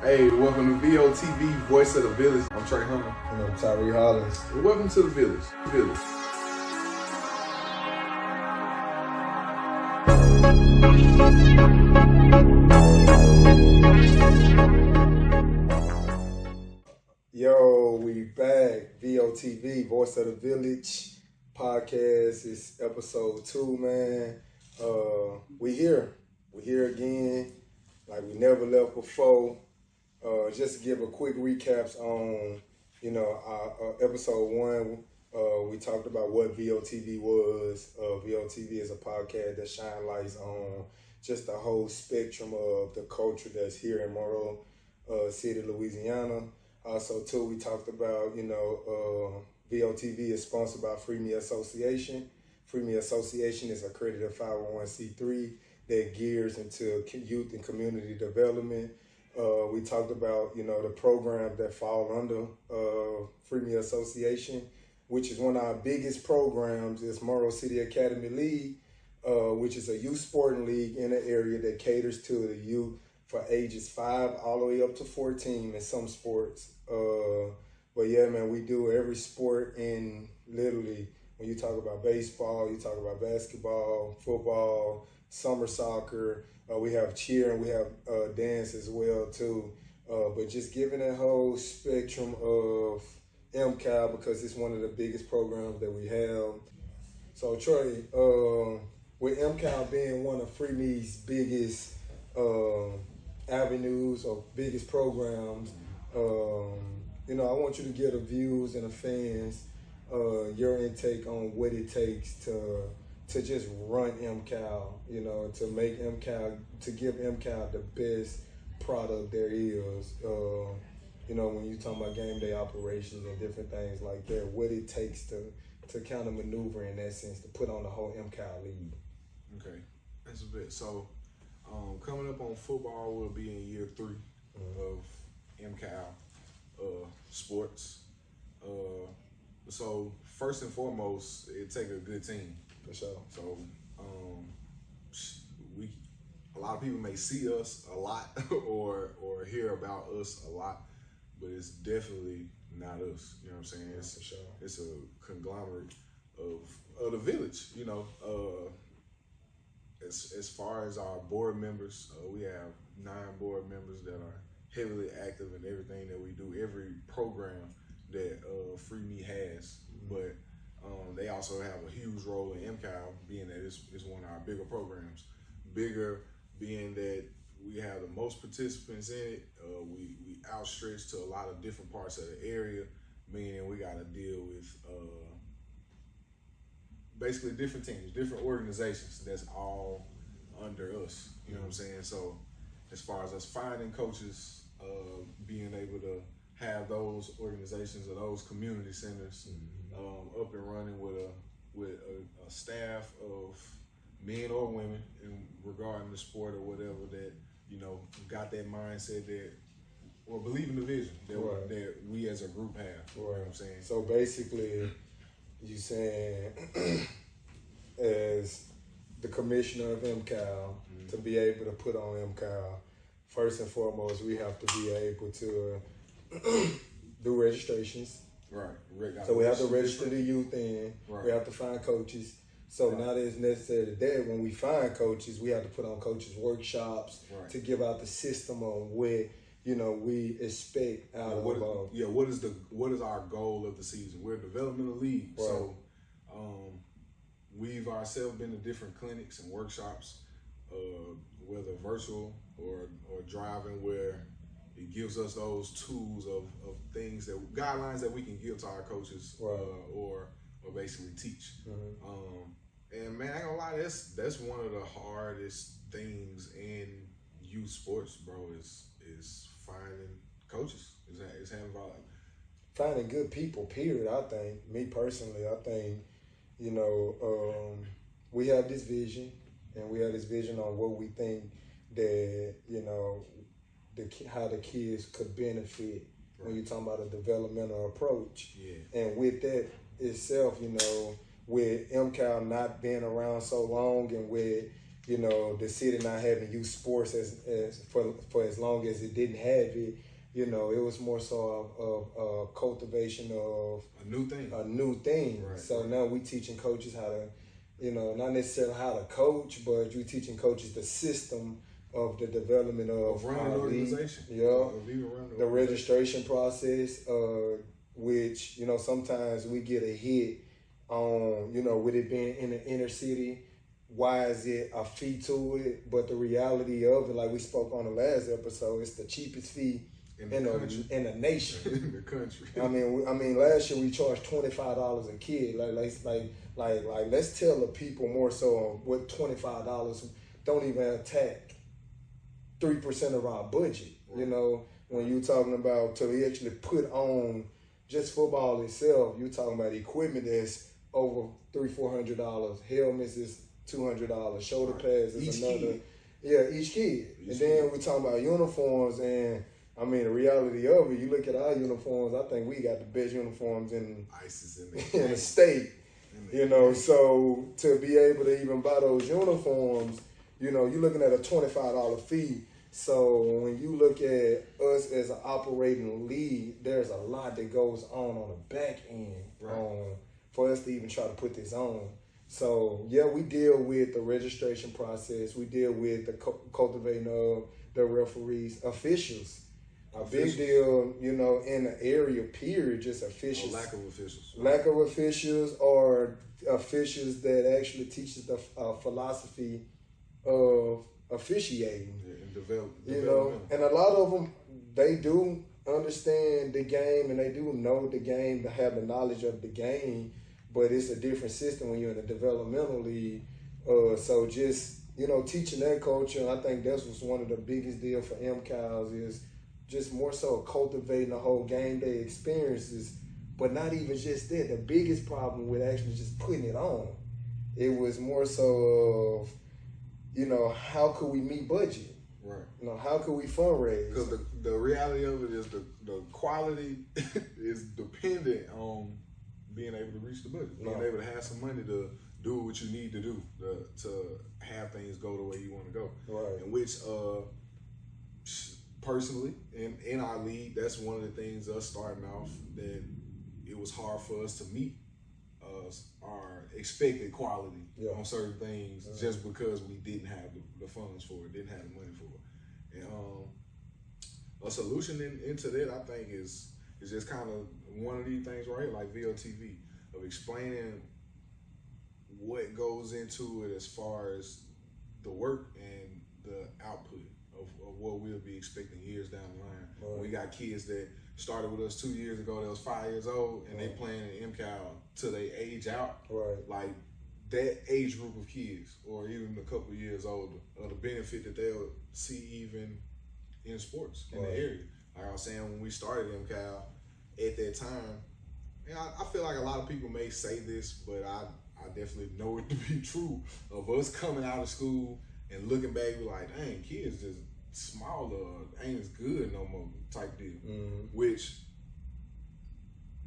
Hey, welcome to VOTV, Voice of the Village. I'm Trey Hunter. And I'm Tyree Hollins. And welcome to the Village. Yo, we back. VOTV, Voice of the Village podcast. It's episode 2, man. We here again, like we never left before. Just to give a quick recaps on, our episode 1. We talked about what VOTV was. VOTV is a podcast that shines lights on just the whole spectrum of the culture that's here in Monroe City, Louisiana. Also, too, we talked about, VOTV is sponsored by Free Me Association. Free Me Association is accredited 501c3 that gears into youth and community development. We talked about, the programs that fall under Free Me Association, which is one of our biggest programs is Monroe City Academy League, which is a youth sporting league in the area that caters to the youth for ages 5 all the way up to 14 in some sports. But yeah, man, we do every sport in literally, when you talk about baseball, you talk about basketball, football, summer soccer, we have cheer and we have dance as well too. But just giving that whole spectrum of MCAL because it's one of the biggest programs that we have. So Troy, with MCAL being one of Free Me's biggest avenues or biggest programs, I want you to get the views and the fans your intake on what it takes to just run MCAL, to make MCAL, to give MCAL the best product there is. When you talk about game day operations and different things like that, what it takes to kind of maneuver in that sense to put on the whole MCAL league. Okay, that's a bit. So, coming up on football, we'll be in year 3 of MCAL sports. So first and foremost, it takes a good team. For sure. So, a lot of people may see us a lot or hear about us a lot, but it's definitely not us. You know what I'm saying? For sure. It's a conglomerate of the village. As far as our board members, we have 9 board members that are heavily active in everything that we do, every program that Free Me has. But they also have a huge role in MCAL, being that it's one of our bigger programs. Bigger being that we have the most participants in it. We outstretch to a lot of different parts of the area, meaning we got to deal with basically different teams, different organizations that's all under us. You know what I'm saying? So as far as us finding coaches, being able to have those organizations or those community centers up and running with a staff of men or women in regarding the sport or whatever that got that mindset that or believe in the vision that, that we as a group have. You know what I'm saying? So basically, you saying as the commissioner of MCAL to be able to put on MCAL, first and foremost, we have to be able to do registrations. Right. So we have to register the youth in. Right. We have to find coaches. So not as necessary that when we find coaches, we have to put on coaches workshops to give out the system on what we expect out of what is our goal of the season? We're a developmental league, so we've ourselves been to different clinics and workshops, whether virtual or driving, where it gives us those tools of things guidelines that we can give to our coaches or basically teach. And man, I ain't gonna lie, that's one of the hardest things in youth sports, bro, is finding coaches. Is having finding good people, period. I think, me personally, we have this vision, and we have this vision on what we think that, how the kids could benefit when you're talking about a developmental approach. Yeah. And with that itself, with MCAL not being around so long and with, you know, the city not having youth sports as for as long as it didn't have it. You know, it was more so of cultivation of a new thing. Right, so now we teaching coaches how to, you know, not necessarily how to coach, but we teaching coaches the system of the development of running an organization. Yeah, the registration process, which, you know, sometimes we get a hit on, you know, with it being in the inner city. Why is it a fee to it? But the reality of it, like we spoke on the last episode, it's the cheapest fee in the nation. In the country. I mean, last year we charged $25 a kid. Like, let's tell the people more so what $25 don't even attack 3% of our budget. Right. You know, when you're talking about to actually put on just football itself, you're talking about equipment that's over $300-400. Helmets is $200. Shoulder pads is another. Kid. Yeah, each kid. And then we're talking about uniforms, and I mean, the reality of it, you look at our uniforms, I think we got the best uniforms in the state. You know, so to be able to even buy those uniforms, you know, you're looking at a $25 fee. So when you look at us as an operating league, there's a lot that goes on the back end for us to even try to put this on. So, yeah, we deal with the registration process. We deal with the cultivating of the referees, officials. A big deal, you know, in the area, period, just officials. Lack of officials. Lack of officials, or officials that actually teaches the philosophy of officiating. Yeah, and develop. You know, and a lot of them, they do understand the game and they do know the game, to have the knowledge of the game, but it's a different system when you're in a developmental league. So just, you know, teaching that culture, I think that's what's one of the biggest deal for MCALs is just more so cultivating the whole game day experiences, but not even just that. The biggest problem with actually just putting it on, it was more so of, you know, how could we meet budget? Right. You know, how could we fundraise? Because the reality of it is the quality is dependent on being able to reach the budget, being able to have some money to do what you need to do to have things go the way you want to go. Right. And which, personally, in our league, that's one of the things us starting off that it was hard for us to meet our expected quality on certain things just because we didn't have the funds for it, didn't have the money for it. And a solution into that, I think, is just kind of one of these things right here, like VOTV, of explaining what goes into it as far as the work and the output of what we'll be expecting years down the line. Right. We got kids that started with us 2 years ago that was 5 years old, and they playing in MCAL till they age out. Right. Like that age group of kids, or even a couple of years older, of the benefit that they'll see even in sports in the area. Like I was saying, when we started MCAL, at that time, and I feel like a lot of people may say this, but I definitely know it to be true, of us coming out of school and looking back, we're like, dang, kids just smaller, ain't as good no more type deal. Mm-hmm. Which,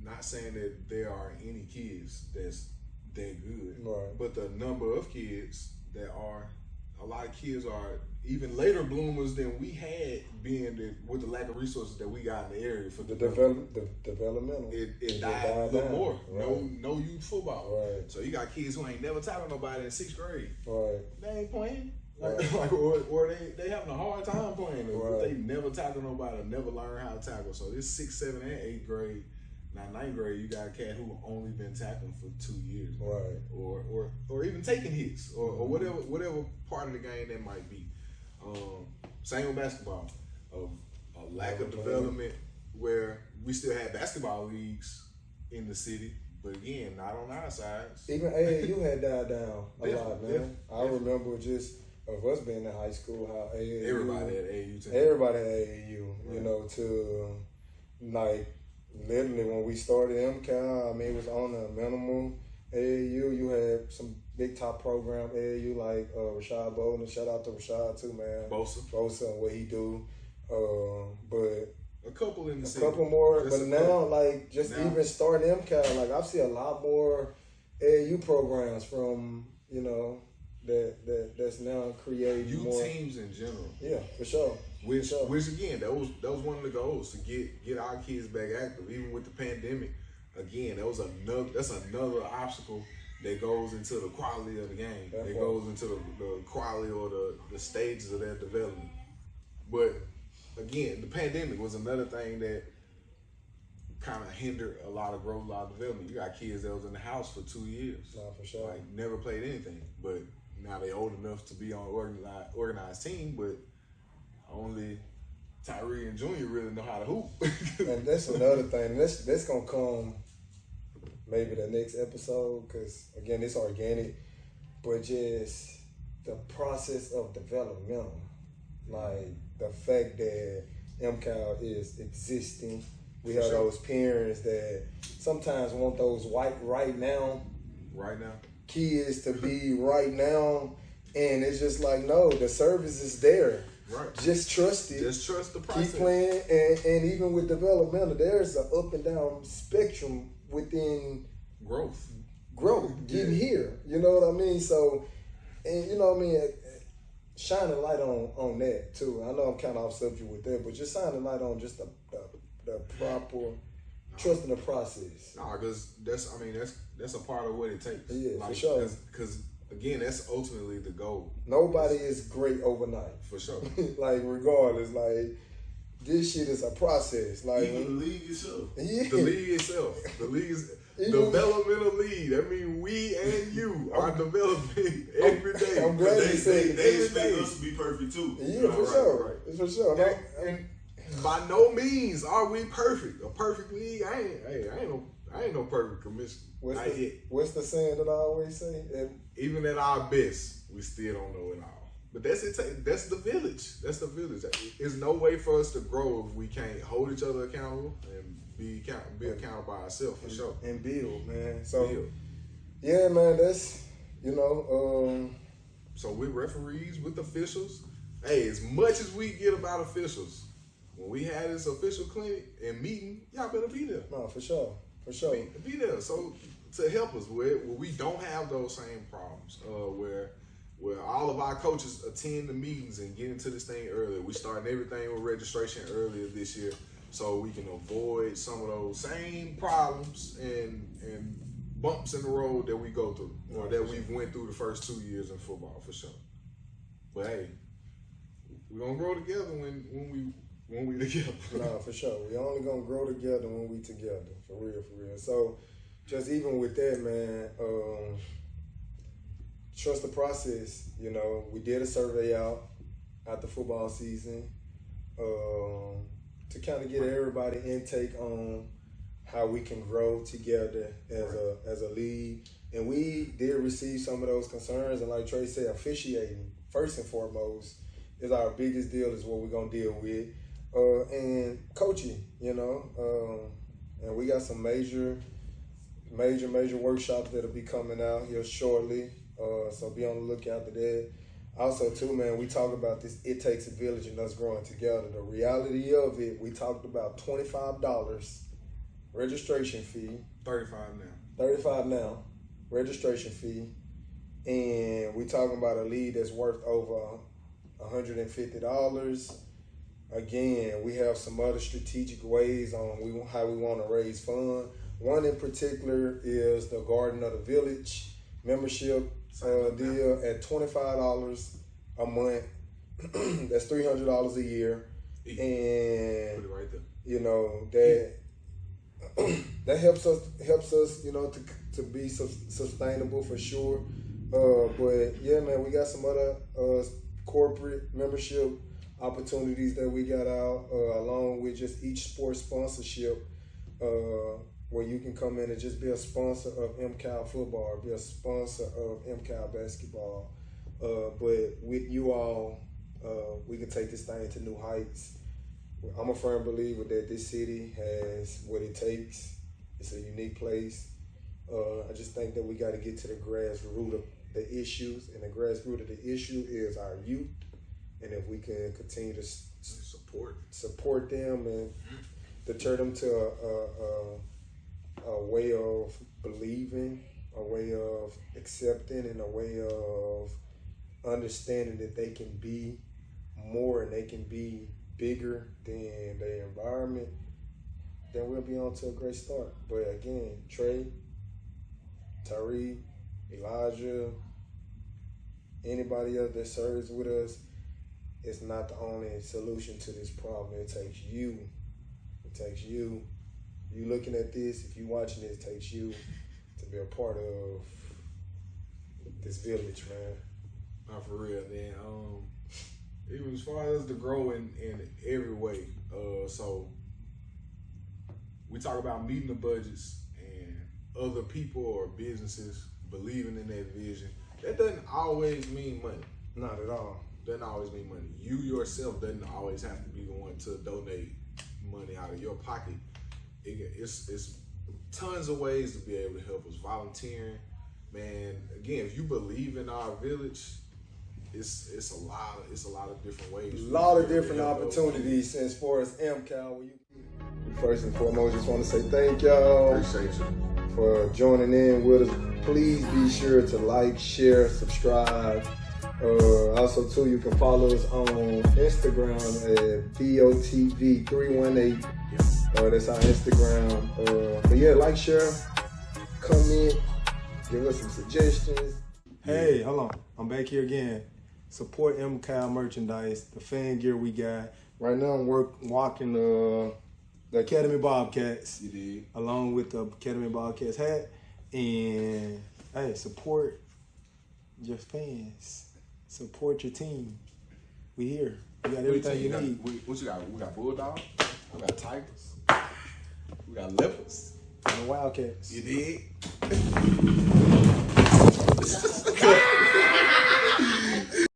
not saying that there are any kids that's that good, but the number of kids that are, a lot of kids are even later bloomers than we had, being with the lack of resources that we got in the area for the developmental. It died a little more. Right. No youth football. Right. So you got kids who ain't never tackled nobody in 6th grade. Right. They ain't playing. Or they having a hard time playing. Right. They never tackle nobody, never learn how to tackle. So this 6th, 7th, and 8th grade. Now 9th grade, you got a cat who only been tackling for 2 years, right? Or even taking hits, or whatever part of the game that might be. Same with basketball, a lack of development where we still have basketball leagues in the city, but again, not on our sides. Even AAU had died down a lot, man. I remember just of us being in high school, how AAU, everybody had AAU. Everybody had AAU, you know, to like. Literally, when we started MCAL, I mean, it was on a minimum. AAU, you had some big top program AAU like Rashad Bowden. Shout out to Rashad too, man. Bosa and what he do. But a couple in the city. A couple more. Just but now, like, just now, even starting MCAL, like, I've seen a lot more AAU programs from, you know, that's now creating youth more teams in general. Yeah, for sure. Which again, that was one of the goals, to get our kids back active. Even with the pandemic, again, that's another obstacle that goes into the quality of the game. That goes into the quality or the stages of their development. But again, the pandemic was another thing that kind of hindered a lot of growth, a lot of development. You got kids that was in the house for 2 years. No, for sure. Like, never played anything. But now they old enough to be on organized team, but only Tyree and Junior really know how to hoop. And that's another thing. That's going to come maybe the next episode, because, again, it's organic. But just the process of development, like the fact that MCAL is existing. We have those parents that sometimes want those right now kids to be right now, and it's just like, no, the service is there. Right. Just trust it. Just trust the process. Keep playing, and even with developmental, there's an up and down spectrum within growth. Getting here. You know what I mean? So, and you know what I mean. Shine a light on that too. I know I'm kind of off subject with that, but just shine a light on just the proper trusting the process. Nah, because that's a part of what it takes. Yeah, for sure. Because again, that's ultimately the goal. Nobody is great overnight. For sure. Like, regardless, like, this shit is a process. Like, even the league itself. Yeah. The league itself. The league is developmental league. I mean, we and you are developing every day. I'm glad you said they expect us to be perfect too. Yeah, for sure. Right. For sure. And by no means are we perfect. A perfect league, I ain't no perfect commission. What's the saying that I always say? Even at our best, we still don't know it all. But that's it. That's the village. That's the village. There's no way for us to grow if we can't hold each other accountable and be accountable by ourselves, for sure. And build, man. So, yeah, man, that's, So with referees, with officials, hey, as much as we get about officials, when we had this official clinic and meeting, y'all better be there. No, for sure. For sure. Be there. So to help us where we don't have those same problems, where all of our coaches attend the meetings and get into this thing earlier. We starting everything with registration earlier this year, so we can avoid some of those same problems and bumps in the road that we go through, or that we've went through the first 2 years in football, for sure. But hey, we're gonna grow together when we together. No, for sure. We only gonna grow together when we together. For real. So, just even with that, man, trust the process. We did a survey out after football season to kind of get everybody intake on how we can grow together as a league. And we did receive some of those concerns. And like Trey said, officiating, first and foremost, is our biggest deal, is what we're going to deal with. And coaching, and we got some major workshops that'll be coming out here shortly. So be on the lookout for that. Also, too, man, we talk about this, it takes a village and us growing together. The reality of it, we talked about $25 registration fee. $35 now, registration fee. And we talking about a league that's worth over $150. Again, we have some other strategic ways on how we want to raise funds. One in particular is the Garden of the Village membership deal at $25 a month. That's $300 a year, and put it right there. That helps us to be sustainable, for sure. But yeah, man, we got some other corporate membership opportunities that we got out, along with just each sports sponsorship, where you can come in and just be a sponsor of MCAL football, or be a sponsor of MCAL basketball. But with you all, we can take this thing to new heights. I'm a firm believer that this city has what it takes. It's a unique place. I just think that we got to get to the grassroots of the issues, and the grassroots of the issue is our youth. And if we can continue to support them and deter them to a way of believing, a way of accepting, and a way of understanding that they can be more and they can be bigger than their environment, then we'll be on to a great start. But again, Trey, Tyree, Elijah, anybody else that serves with us, it's not the only solution to this problem. It takes you. It takes you. You looking at this, if you watching this, it takes you to be a part of this village, man. Not for real, man. Even as far as to grow in every way. So we talk about meeting the budgets and other people or businesses believing in that vision. That doesn't always mean money. Not at all. Doesn't always mean money. You yourself doesn't always have to be the one to donate money out of your pocket. It's tons of ways to be able to help us. Volunteering, man. Again, if you believe in our village, it's a lot of different ways. A lot of different opportunities since Sports MCAL. First and foremost, just want to say thank y'all. Appreciate you for joining in with us. Please be sure to like, share, subscribe. Also, too, you can follow us on Instagram at VOTV318. That's our Instagram. But yeah, like, share, comment, give us some suggestions. Hey, hold on. I'm back here again. Support MCAL merchandise, the fan gear we got. Right now, I'm walking the Academy Bobcats. You did. Along with the Academy Bobcats hat. And, hey, support your fans. Support your team. We here. We got everything you need. What you got? We got Bulldogs. We got Tigers. We got Leopards. And the Wildcats. You did.